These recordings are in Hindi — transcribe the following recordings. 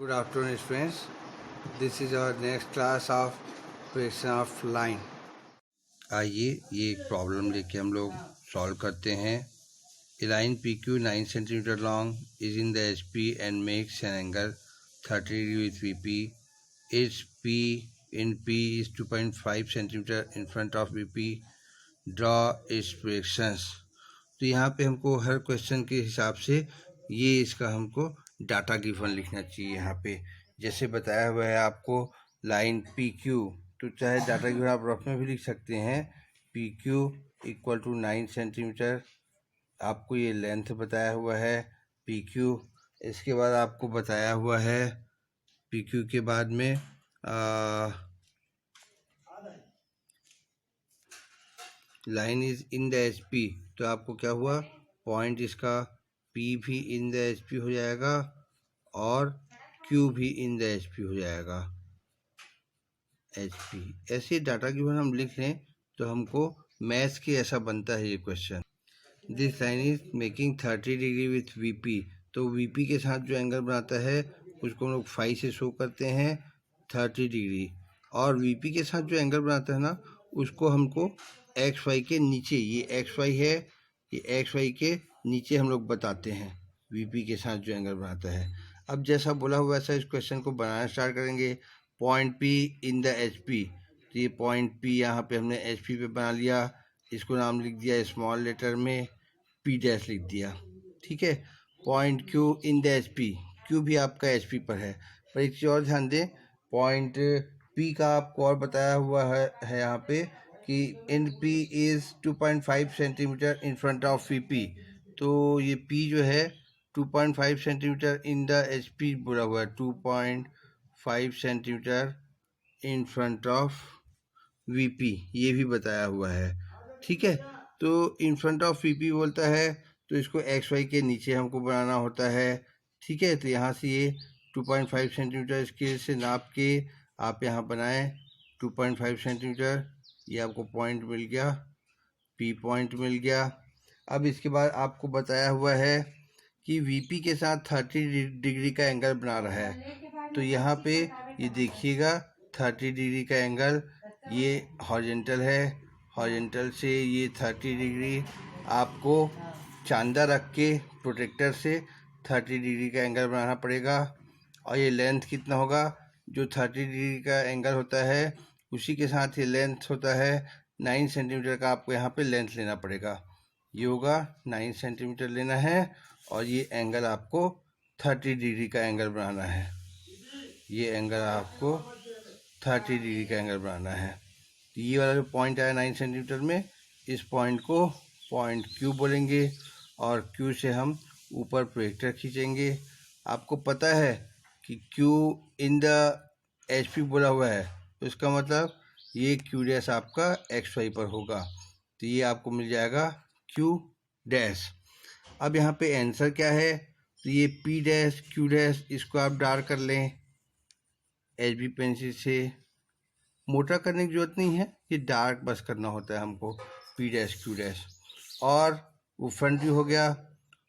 Good afternoon students. This is our next class of projection of line. आइए ये एक प्रॉब्लम लेके हम लोग सॉल्व करते हैं. A line PQ 9 cm long is in the HP and makes an angle 30 degree with VP. Its P in P is 2.5 cm in front of VP. Draw its projections. तो यहाँ पे हमको हर क्वेश्चन के हिसाब से ये इसका हमको डाटा गिवन लिखना चाहिए. यहाँ पे जैसे बताया हुआ है आपको लाइन पी क्यू, तो चाहे डाटा गिवन आप रफ में भी लिख सकते हैं. P Q equal to 9 centimetre आपको ये लेंथ बताया हुआ है पी क्यू. इसके बाद आपको बताया हुआ है पी क्यू के बाद में line is in the H P, तो आपको क्या हुआ पॉइंट इसका P भी इन द एच पी हो जाएगा और Q भी इन द एच पी हो जाएगा. एच पी ऐसे डाटा गिवन हम लिख लें तो हमको मैथ्स के ऐसा बनता है ये question. This line is making 30 degree with VP. तो VP के साथ जो एंगल बनाता है उसको हम लोग फाई से शो करते हैं 30 डिग्री, और VP के साथ जो एंगल बनाता है ना उसको हमको XY के नीचे, ये XY है, ये XY के नीचे हम लोग बताते हैं VP के साथ जो एंगल बनाता है. अब जैसा बोला हुआ वैसा इस क्वेश्चन को बनाना स्टार्ट करेंगे. Point P in the HP, तो ये पॉइंट P यहाँ पे हमने HP पे बना लिया. इसको नाम लिख दिया स्मॉल लेटर में P डैश लिख दिया. ठीक है. Point Q in the HP, Q भी आपका HP पर है. पर एक चीज़ और ध्यान दें, पॉइंट P का आपको और बताया हुआ है यहाँ पे कि इन P is 2.5 centimetre in front of VP. तो ये P जो है 2.5 सेंटीमीटर इन द HP बोला हुआ है, 2.5 centimetre in front of VP ये भी बताया हुआ है. ठीक है. तो इन फ्रंट ऑफ VP बोलता है तो इसको XY के नीचे हमको बनाना होता है. ठीक है. तो यहाँ से ये 2.5 सेंटीमीटर स्केल से नाप के आप यहाँ बनाएं 2.5 सेंटीमीटर. ये आपको पॉइंट मिल गया, P पॉइंट मिल गया. अब इसके बाद आपको बताया हुआ है कि VP के साथ 30 डिग्री का एंगल बना रहा है. तो यहाँ पे ये देखिएगा 30 डिग्री का एंगल ये हॉरिजॉन्टल है. हॉरिजॉन्टल से ये 30 डिग्री आपको चांदा रख के प्रोटेक्टर से 30 डिग्री का एंगल बनाना पड़ेगा. और ये लेंथ कितना होगा, जो 30 डिग्री का एंगल होता है उसी के साथ ये लेंथ होता है 9 सेंटीमीटर का. आपको यहाँ पे लेंथ लेना पड़ेगा. ये होगा 9 सेंटीमीटर लेना है और ये एंगल आपको 30 डिग्री का एंगल बनाना है. ये एंगल आपको 30 डिग्री का एंगल बनाना है. तो ये वाला जो पॉइंट आया 9 सेंटीमीटर में, इस पॉइंट को पॉइंट Q बोलेंगे और Q से हम ऊपर प्रोजेक्टर खींचेंगे. आपको पता है कि Q इन द HP बोला हुआ है, तो इसका मतलब ये Q डैश आपका XY पर होगा. तो ये आपको मिल जाएगा Q डैश. अब यहाँ पे आंसर क्या है, तो ये P डैश Q डैश इसको आप डार्क कर लें HB पेंसिल से. मोटा करने की ज़रूरत नहीं है, ये डार्क बस करना होता है हमको P डैश Q डैश. और वो फ्रंट व्यू हो गया,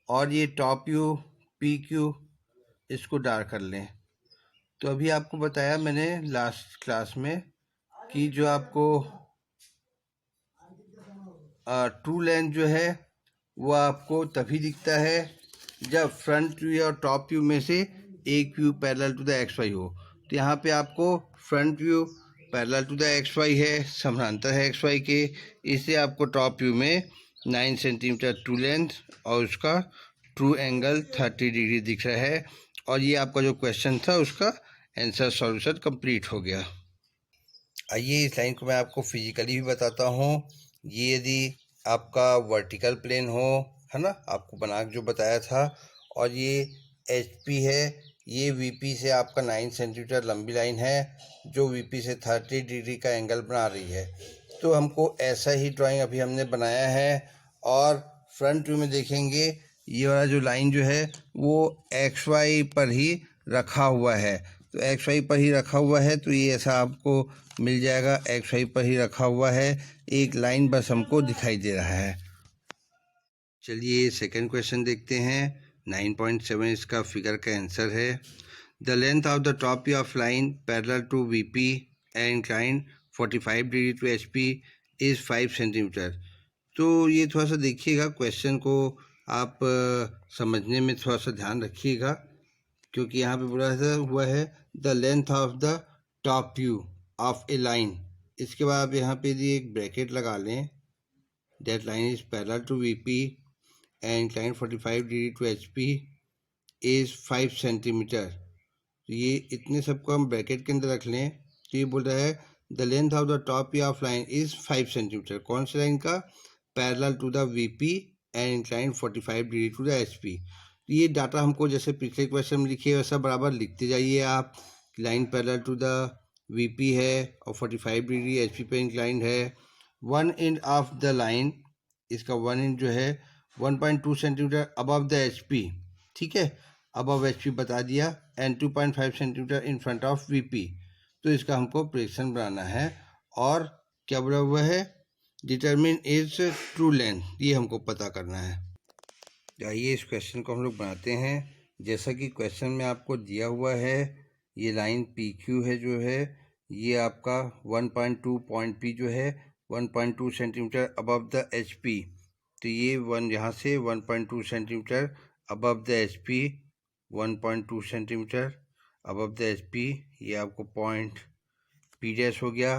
और ये टॉप व्यू PQ इसको डार्क कर लें. तो अभी आपको बताया मैंने लास्ट क्लास में कि जो आपको ट्रू लेंथ जो है वो आपको तभी दिखता है जब फ्रंट व्यू और टॉप व्यू में से एक view parallel to the XY हो. तो यहाँ पे आपको front view parallel to the XY है, समानांतर है XY के, इससे आपको टॉप व्यू में 9 सेंटीमीटर ट्रू लेंथ और उसका ट्रू एंगल 30 डिग्री दिख रहा है. और ये आपका जो क्वेश्चन था उसका आंसर सॉल्यूशन कंप्लीट हो गया. आइए इस लाइन को मैं आपको फिजिकली भी बताता हूँ. ये यदि आपका वर्टिकल प्लेन हो, है ना, आपको बना के जो बताया था, और ये HP है, ये VP से आपका 9 सेंटीमीटर लंबी लाइन है जो VP से 30 डिग्री का एंगल बना रही है. तो हमको ऐसा ही ड्राइंग अभी हमने बनाया है. और फ्रंट व्यू में देखेंगे ये वाला जो लाइन जो है वो XY पर ही रखा हुआ है. तो XY पर ही रखा हुआ है, तो ये ऐसा आपको मिल जाएगा. XY पर ही रखा हुआ है, एक लाइन बस हमको दिखाई दे रहा है. चलिए सेकंड क्वेश्चन देखते हैं. 9.7 इसका फिगर का आंसर है. The length of the top view of line parallel to VP and incline 45 degree to HP is 5 centimetre. तो ये थोड़ा सा देखिएगा, क्वेश्चन को आप समझने में थोड़ा सा ध्यान रखिएगा, क्योंकि यहाँ पे बोला हुआ है the length of the top view of A line. इसके बाद आप यहाँ पे यदि एक ब्रैकेट लगा लें, that line is parallel to VP and incline 45 degree to HP is 5 centimetre. तो ये इतने सबको हम ब्रैकेट के अंदर रख लें, तो ये बोल रहा है the length of the top view of line is 5 centimetre. कौन सी लाइन का? Parallel to the VP and incline 45 degree to the HP। ये डाटा हमको जैसे पिछले क्वेश्चन में लिखिए वैसा बराबर लिखते जाइए आप। Line parallel to the VP है और 45 डिग्री HP पे इंक्लाइंड है। One end of the line, इसका वन एंड जो है 1.2 सेंटीमीटर अबव द HP, ठीक है, अबव HP बता दिया, and 2.5 centimetre in front of VP। तो इसका हमको प्रेडिक्शन बनाना है। और क्या बोला हुआ है? डिटरमिन इज ट्रू लेंथ, ये हमको पता करना है। आइए इस क्वेश्चन को हम लोग बनाते हैं। जैसा कि क्वेश्चन में आपको दिया हुआ है, ये लाइन PQ है जो है, ये आपका 1.2 पॉइंट P जो है 1.2 सेंटीमीटर अबव द HP। तो ये यहाँ से 1.2 centimetre above the HP, 1.2 centimetre above the HP, ये आपको पॉइंट P डैश हो गया,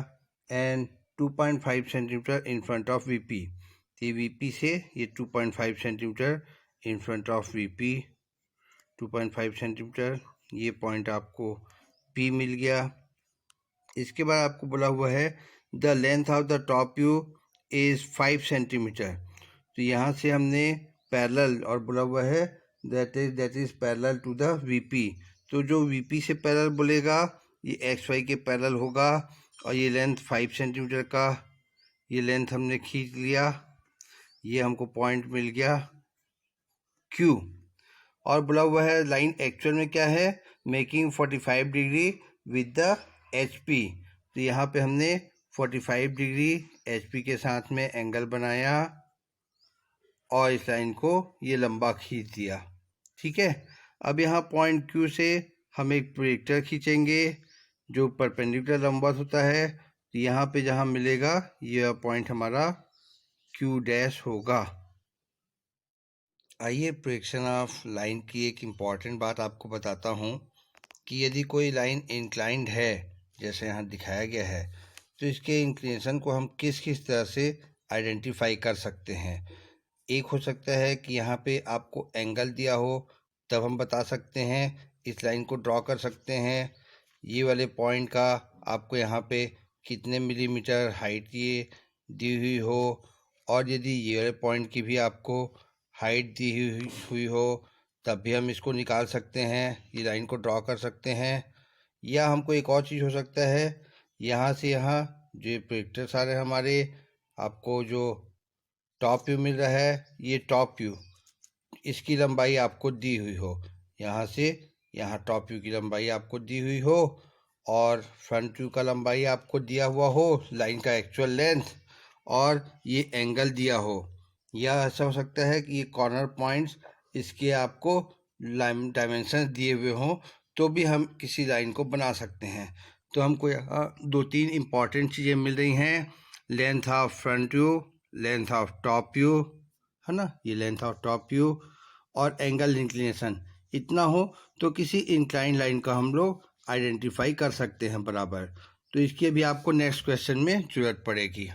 and 2.5 centimetre in front of VP। ये VP से ये 2.5 centimetre in front of VP, 2.5 centimetre, ये पॉइंट आपको P मिल गया। इसके बाद आपको बोला हुआ है the length of the top view is 5 centimetre. तो यहाँ से हमने पैरेलल और बोला हुआ है that is parallel to the VP। तो जो VP से पैरेलल बोलेगा ये XY के पैरेलल होगा, और ये लेंथ 5 सेंटीमीटर का ये लेंथ हमने खींच लिया, ये हमको पॉइंट मिल गया Q। और बोला हुआ है लाइन एक्चुअल में क्या है? Making 45 degree with the HP। तो यहाँ पे हमने 45 डिग्री HP के साथ में एंगल बनाया और इस लाइन को ये लंबा खींच दिया, ठीक है। अब यहाँ पॉइंट Q से हम एक प्रोजेक्टर खींचेंगे जो परपेंडिकुलर लंबवत होता है। तो यहाँ पे जहाँ मिलेगा यह पॉइंट हमारा Q डैश होगा। आइए प्रोजेक्शन ऑफ लाइन की एक इम्पॉर्टेंट बात आपको बताता हूँ कि यदि कोई लाइन इंक्लाइंड है, जैसे यहाँ दिखाया गया है, तो इसके इंक्लिनेशन को हम किस किस तरह से आइडेंटिफाई कर सकते हैं। एक हो सकता है कि यहाँ पे आपको एंगल दिया हो, तब हम बता सकते हैं, इस लाइन को ड्रॉ कर सकते हैं। ये वाले पॉइंट का आपको यहाँ पे कितने मिलीमीटर हाइट ये दी हुई हो, और यदि ये वाले पॉइंट की भी आपको हाइट दी हुई हो, तब भी हम इसको निकाल सकते हैं, ये लाइन को ड्रॉ कर सकते हैं। या हमको एक और चीज़ हो सकता है, यहाँ से यहाँ जो प्रोजेक्टर सारे हमारे आपको जो टॉप व्यू मिल रहा है, ये टॉप व्यू, इसकी लंबाई आपको दी हुई हो, यहाँ से यहाँ टॉप व्यू की लंबाई आपको दी हुई हो, और फ्रंट व्यू का लंबाई आपको दिया हुआ हो, लाइन का एक्चुअल लेंथ, और ये एंगल दिया हो। या ऐसा हो सकता है कि ये कॉर्नर पॉइंट्स इसके आपको डायमेंशंस दिए हुए हों, तो भी हम किसी लाइन को बना सकते हैं। तो हमको यहाँ 2-3 इम्पॉर्टेंट चीज़ें मिल रही हैं, length of front view, length of top view, है ना, ये लेंथ ऑफ टॉप व्यू, और एंगल इंक्लिनेशन। इतना हो तो किसी इंक्लाइन लाइन का हम लोग आइडेंटिफाई कर सकते हैं बराबर। तो इसकी भी आपको नेक्स्ट क्वेश्चन में जरूरत पड़ेगी।